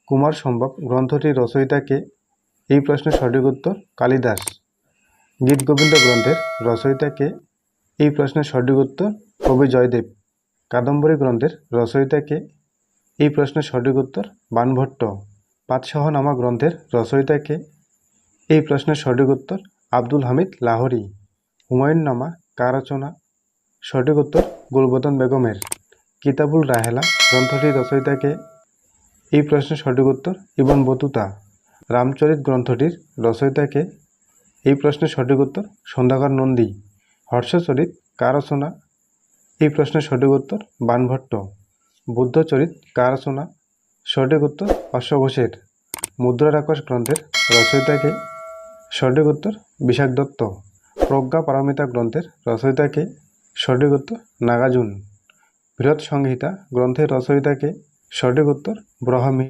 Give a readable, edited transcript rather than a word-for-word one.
কুমার সম্ভব গ্রন্থটির রচয়িতা কে? এই প্রশ্নের সঠিক উত্তর কালিদাস। গীতগোবিন্দ গ্রন্থের রচয়িতা কে? এই প্রশ্নের সঠিক উত্তর কবি জয়দেব। কাদম্বরী গ্রন্থের রচয়িতা কে? এই প্রশ্নের সঠিক উত্তর বাণভট্ট। পাতসহনামা গ্রন্থের রচয়িতা কে? এই প্রশ্নের সঠিক উত্তর আব্দুল হামিদ লাহোরী। হুমায়ুন্নামা কার রচনা? সঠিক উত্তর গুলবদন বেগমের। কিতাবুল রাহেলা গ্রন্থটির রচয়িতা কে? এই প্রশ্নের সঠিক উত্তর ইবন বতুতা। রামচরিত গ্রন্থটির রচয়িতা কে? এই প্রশ্নের সঠিক উত্তর সন্ধ্যাকর নন্দী। হর্ষচরিত কার রচনা? এই প্রশ্নের সঠিক উত্তর বাণভট্ট। বুদ্ধচরিত কার রচনা? সঠিক উত্তর অশ্বঘোষের। মুদ্রারাক্ষস গ্রন্থের রচয়িতা কে? সঠিক উত্তর বিশাখ দত্ত। প্রজ্ঞা পারমিতা গ্রন্থের রচয়িতা কে? সঠিক উত্তর নাগার্জুন। বৃহৎ সংহিতা গ্রন্থের রচয়িতা কে? সঠিক উত্তর ব্রহ্মী।